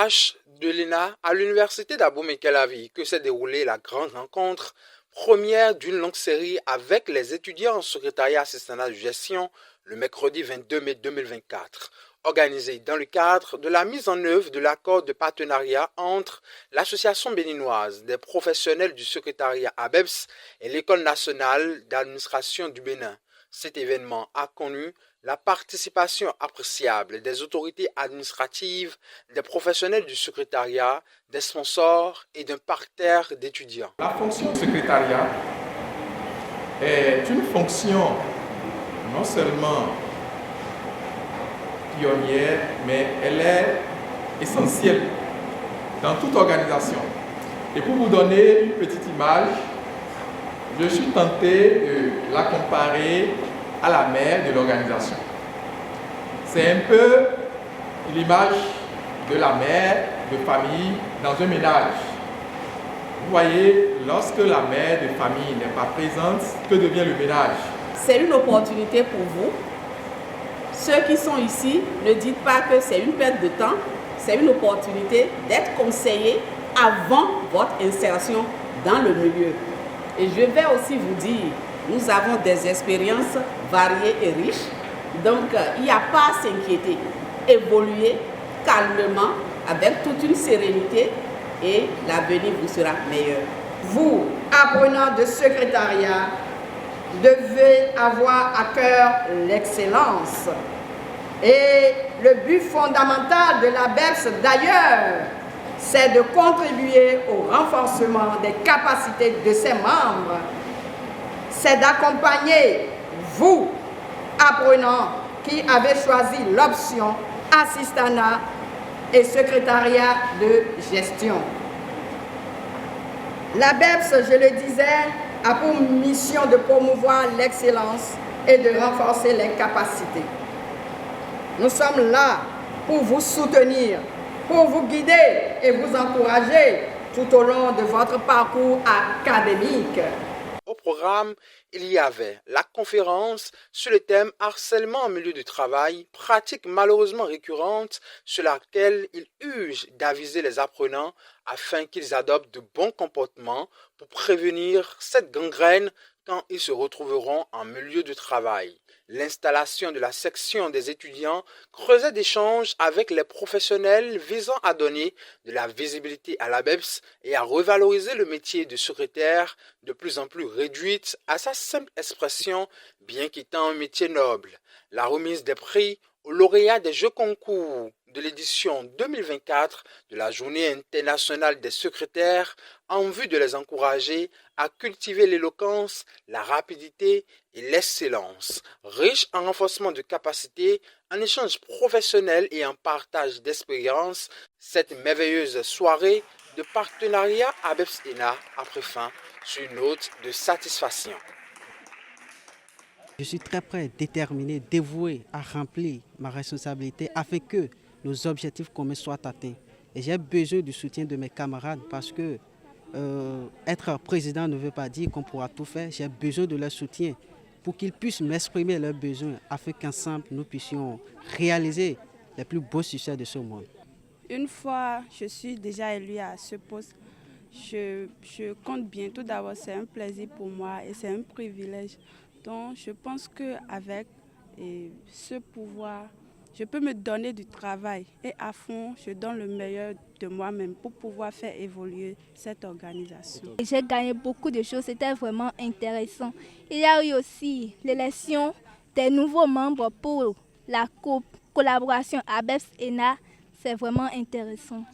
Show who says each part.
Speaker 1: CH de l'ENA à l'université d'Abomey-Calavi que s'est déroulée la grande rencontre, première d'une longue série avec les étudiants en secrétariat assistanat de gestion le mercredi 22 mai 2024, organisée dans le cadre de la mise en œuvre de l'accord de partenariat entre l'Association béninoise des professionnels du secrétariat ABEPS et l'École nationale d'administration du Bénin. Cet événement a connu la participation appréciable des autorités administratives, des professionnels du secrétariat, des sponsors et d'un parterre d'étudiants.
Speaker 2: La fonction de secrétariat est une fonction non seulement pionnière, mais elle est essentielle dans toute organisation. Et pour vous donner une petite image, je suis tenté de la comparer à la mère de l'organisation. C'est un peu l'image de la mère de famille dans un ménage. Vous voyez, lorsque la mère de famille n'est pas présente, que devient le ménage?
Speaker 3: C'est une opportunité pour vous. Ceux qui sont ici, ne dites pas que c'est une perte de temps. C'est une opportunité d'être conseillé avant votre insertion dans le milieu. Et je vais aussi vous dire, nous avons des expériences variées et riches. Donc, il n'y a pas à s'inquiéter. Évoluez calmement, avec toute une sérénité et l'avenir vous sera meilleur.
Speaker 4: Vous, apprenants de secrétariat, devez avoir à cœur l'excellence. Et le but fondamental de la BEPS d'ailleurs, c'est de contribuer au renforcement des capacités de ses membres. C'est d'accompagner vous, apprenants qui avez choisi l'option assistanat et secrétariat de gestion. La BEPS, je le disais, a pour mission de promouvoir l'excellence et de renforcer les capacités. Nous sommes là pour vous soutenir, pour vous guider et vous encourager tout au long de votre parcours académique.
Speaker 1: Au programme, il y avait la conférence sur le thème harcèlement en milieu de travail, pratique malheureusement récurrente sur laquelle il urge d'aviser les apprenants afin qu'ils adoptent de bons comportements pour prévenir cette gangrène quand ils se retrouveront en milieu de travail. L'installation de la section des étudiants creusait d'échanges avec les professionnels visant à donner de la visibilité à la BEPS et à revaloriser le métier de secrétaire de plus en plus réduite à sa simple expression, bien qu'étant un métier noble. La remise des prix aux lauréats des Jeux concours de l'édition 2024 de la Journée internationale des secrétaires en vue de les encourager à cultiver l'éloquence, la rapidité et l'excellence, riche en renforcement de capacités, en échanges professionnels et en partage d'expériences. Cette merveilleuse soirée de partenariat ABEPS-ENA a pris fin sur une note de satisfaction.
Speaker 5: Je suis très prêt, déterminé, dévoué à remplir ma responsabilité afin que nos objectifs communs soient atteints. Et j'ai besoin du soutien de mes camarades parce que être président ne veut pas dire qu'on pourra tout faire. J'ai besoin de leur soutien pour qu'ils puissent m'exprimer leurs besoins afin qu'ensemble nous puissions réaliser les plus beaux succès de ce monde.
Speaker 6: Une fois je suis déjà élue à ce poste, je compte bien. Tout d'abord, c'est un plaisir pour moi et c'est un privilège. Donc, je pense qu'avec ce pouvoir, je peux me donner du travail et à fond, je donne le meilleur de moi-même pour pouvoir faire évoluer cette organisation.
Speaker 7: J'ai gagné beaucoup de choses, c'était vraiment intéressant. Il y a eu aussi l'élection des nouveaux membres pour la collaboration ABEPS-ENA, c'est vraiment intéressant.